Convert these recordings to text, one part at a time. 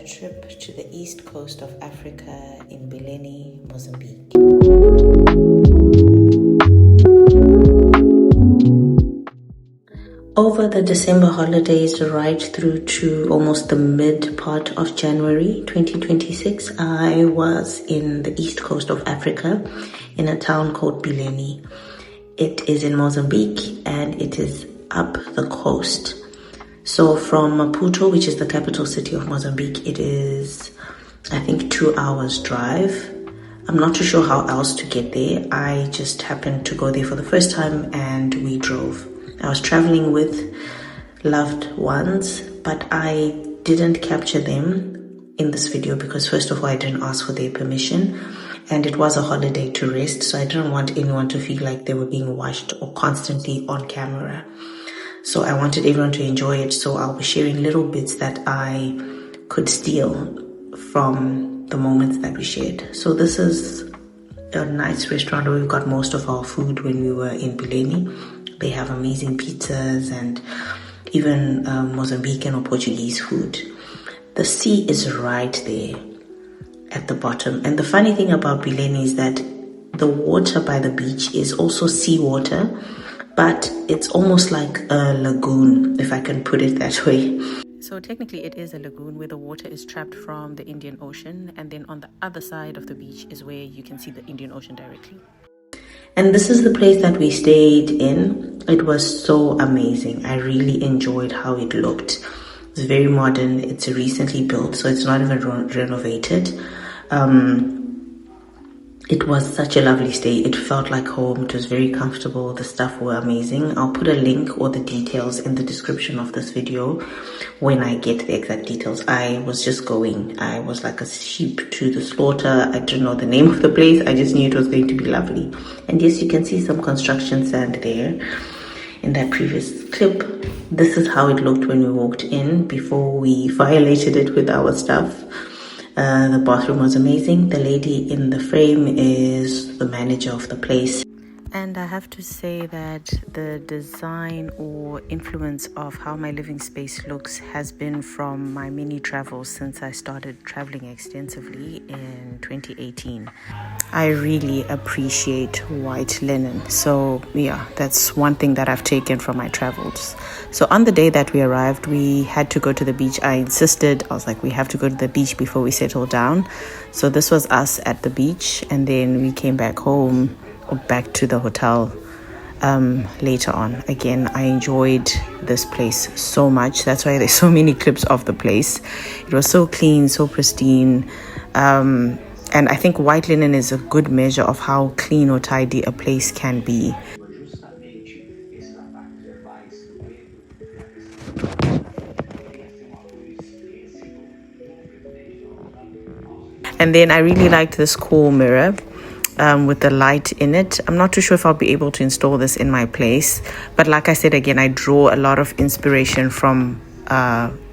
trip to the east coast of Africa in Bilene, Mozambique. Over the December holidays right through to almost the mid part of January 2026, I was in the east coast of Africa in a town called Bilene. It is in Mozambique and it is up the coast. So from Maputo, which is the capital city of Mozambique, it is, I think, 2 hours drive. I'm not too sure how else to get there. I just happened to go there for the first time and we drove. I was traveling with loved ones, but I didn't capture them in this video because first of all, I didn't ask for their permission and it was a holiday to rest. So I didn't want anyone to feel like they were being watched or constantly on camera. So I wanted everyone to enjoy it. So I'll be sharing little bits that I could steal from the moments that we shared. So this is a nice restaurant where we got most of our food when we were in Bilene. They have amazing pizzas and even Mozambican or Portuguese food. The sea is right there at the bottom. And the funny thing about Bilene is that the water by the beach is also seawater, but it's almost like a lagoon, if I can put it that way. So technically it is a lagoon where the water is trapped from the Indian Ocean, and then on the other side of the beach is where you can see the Indian Ocean directly. And this is the place that we stayed in. It was so amazing. I really enjoyed how it looked. It's very modern. It's recently built, so it's not even renovated. It was such a lovely stay. It felt like home. It was very comfortable. The stuff were amazing. I'll put a link or the details in the description of this video when I get the exact details. I was just going. I was like a sheep to the slaughter. I didn't know the name of the place. I just knew it was going to be lovely. And yes, you can see some construction sand there in that previous clip. This is how it looked when we walked in before we violated it with our stuff. The bathroom was amazing. The lady in the frame is the manager of the place. And I have to say that the design or influence of how my living space looks has been from my mini travels since I started traveling extensively in 2018. I really appreciate white linen. So yeah, that's one thing that I've taken from my travels. So on the day that we arrived, we had to go to the beach. I insisted. I was like, we have to go to the beach before we settle down. So this was us at the beach, and then we came back home or back to the hotel later on. Again, I enjoyed this place so much. That's why there's so many clips of the place. It was so clean, so pristine. And I think white linen is a good measure of how clean or tidy a place can be. And then I really liked this cool mirror with the light in it. I'm not too sure if I'll be able to install this in my place. But like I said, again, I draw a lot of inspiration from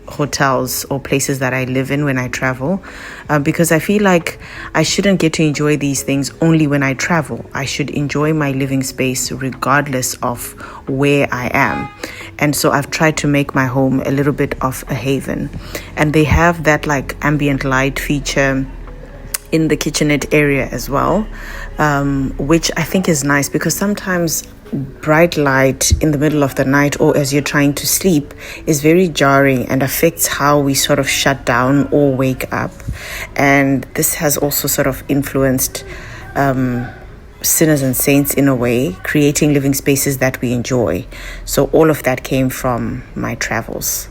hotels or places that I live in when I travel, because I feel like I shouldn't get to enjoy these things only when I travel. I should enjoy my living space regardless of where I am. And so I've tried to make my home a little bit of a haven. And they have that like ambient light feature in the kitchenette area as well, which I think is nice because sometimes bright light in the middle of the night or as you're trying to sleep is very jarring and affects how we sort of shut down or wake up. And this has also sort of influenced sinners and saints in a way, creating living spaces that we enjoy. So all of that came from my travels.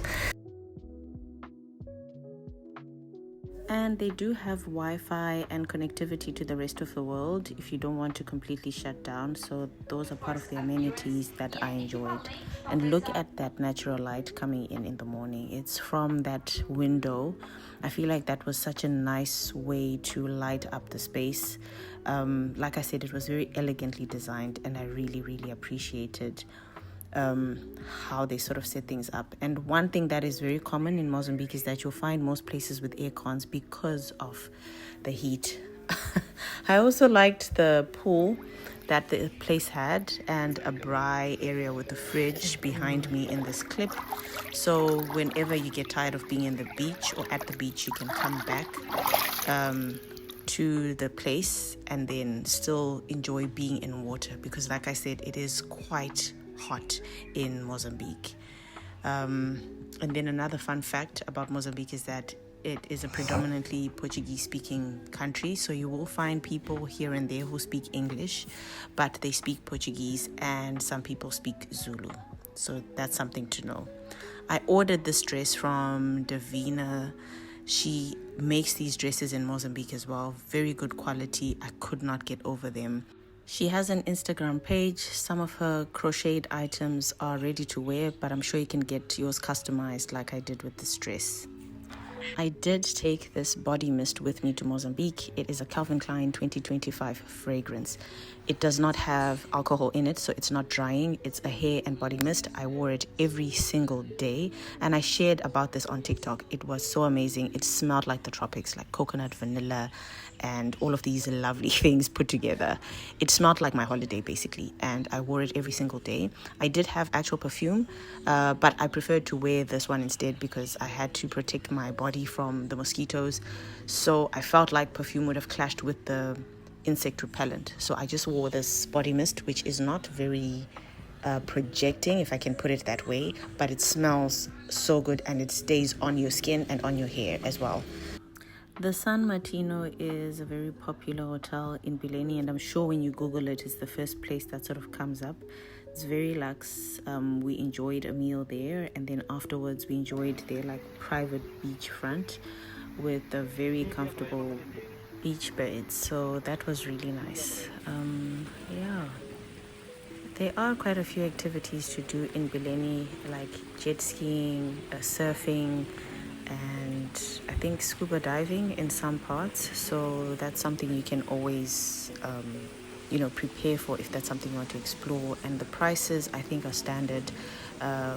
And they do have Wi-Fi and connectivity to the rest of the world if you don't want to completely shut down. So those are part of the amenities that I enjoyed. And look at that natural light coming in the morning. It's from that window. I feel like that was such a nice way to light up the space. Like I said, it was very elegantly designed, and I really, really appreciated how they sort of set things up. And one thing that is very common in Mozambique is that you'll find most places with air cons because of the heat. I also liked the pool that the place had, and a braai area with a fridge behind me in this clip. So whenever you get tired of being in the beach or at the beach, you can come back to the place and then still enjoy being in water, because like I said, it is quite hot in Mozambique. And then another fun fact about Mozambique is that it is a predominantly Portuguese-speaking country, so you will find people here and there who speak English, but they speak Portuguese, and some people speak Zulu. So that's something to know. I ordered this dress from Davina. She makes these dresses in Mozambique as well. Very good quality. I could not get over them. She has an Instagram page. Some of her crocheted items are ready to wear, but I'm sure you can get yours customized like I did with this dress. I did take this body mist with me to Mozambique. It is a Calvin Klein 2025 fragrance. It does not have alcohol in it, so it's not drying. It's a hair and body mist. I wore it every single day, and I shared about this on TikTok. It was so amazing. It smelled like the tropics, like coconut, vanilla, and all of these lovely things put together. It smelled like my holiday, basically, and I wore it every single day. I did have actual perfume, but I preferred to wear this one instead because I had to protect my body from the mosquitoes. So I felt like perfume would have clashed with the insect repellent. So I just wore this body mist, which is not very projecting, if I can put it that way, but it smells so good and it stays on your skin and on your hair as well. The San Martino is a very popular hotel in Bilene, and I'm sure when you Google it, it's the first place that sort of comes up. It's very luxe. We enjoyed a meal there, and then afterwards we enjoyed their like private beachfront with a very comfortable beach beds. So that was really nice. Yeah. There are quite a few activities to do in Bilene, like jet skiing, surfing, and I think scuba diving in some parts. So that's something you can always prepare for if that's something you want to explore. And the prices, I think, are standard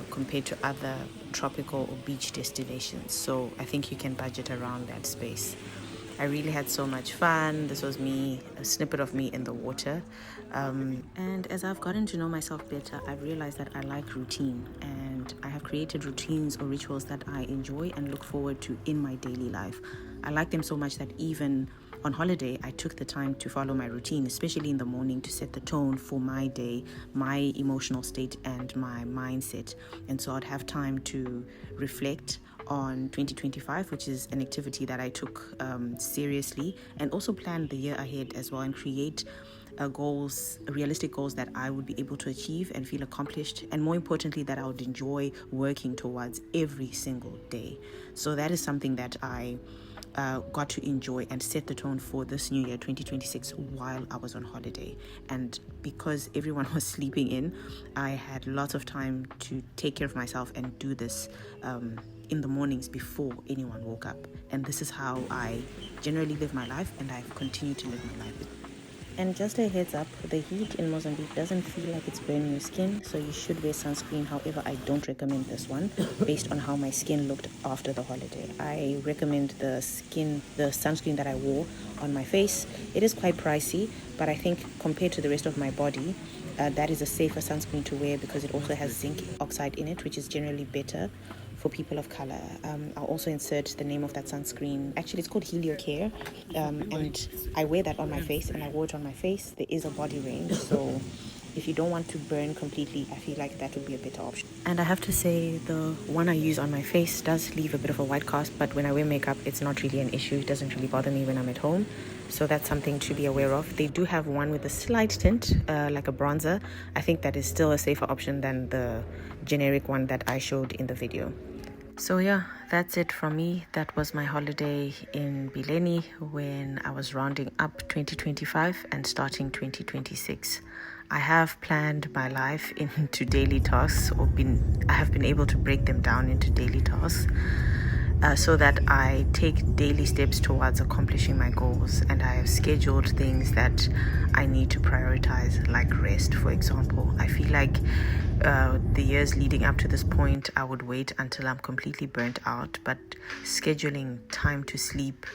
compared to other tropical or beach destinations, so I think you can budget around that space. I really had so much fun. This was me, a snippet of me in the water. And as I've gotten to know myself better, I've realized that I like routine, and I have created routines or rituals that I enjoy and look forward to in my daily life. I like them so much that even on holiday, I took the time to follow my routine, especially in the morning, to set the tone for my day, my emotional state, and my mindset. And so I'd have time to reflect on 2025, which is an activity that I took seriously, and also plan the year ahead as well, and create realistic goals that I would be able to achieve and feel accomplished, and more importantly, that I would enjoy working towards every single day. So that is something that I got to enjoy and set the tone for this new year 2026 while I was on holiday. And because everyone was sleeping in, I had lots of time to take care of myself and do this in the mornings before anyone woke up. And this is how I generally live my life, and I've continued to live my life. And just a heads up, the heat in Mozambique doesn't feel like it's burning your skin, so you should wear sunscreen. However, I don't recommend this one based on how my skin looked after the holiday. I recommend the sunscreen that I wore on my face. It is quite pricey, but I think compared to the rest of my body, that is a safer sunscreen to wear because it also has zinc oxide in it, which is generally better for people of color. I'll also insert the name of that sunscreen. Actually, it's called Heliocare, and I wear that on my face, and I wore it on my face. There is a body range, so if you don't want to burn completely, I feel like that would be a better option. And I have to say, the one I use on my face does leave a bit of a white cast, but when I wear makeup, it's not really an issue. It doesn't really bother me when I'm at home, so that's something to be aware of. They do have one with a slight tint, like a bronzer. I think that is still a safer option than the generic one that I showed in the video. So yeah, that's it from me. That was my holiday in Bilene when I was rounding up 2025 and starting 2026. I have planned my life into daily tasks, I have been able to break them down into daily tasks so that I take daily steps towards accomplishing my goals. And I have scheduled things that I need to prioritize, like rest, for example. I feel like the years leading up to this point, I would wait until I'm completely burnt out, but scheduling time to sleep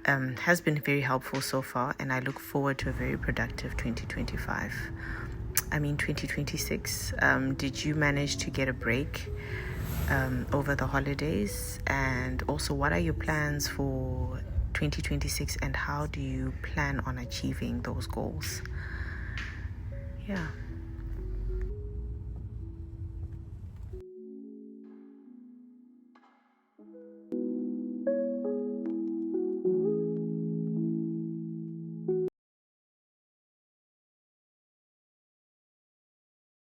has been very helpful so far, and I look forward to a very productive 2026. Did you manage to get a break over the holidays? And also, what are your plans for 2026, and how do you plan on achieving those goals? Yeah.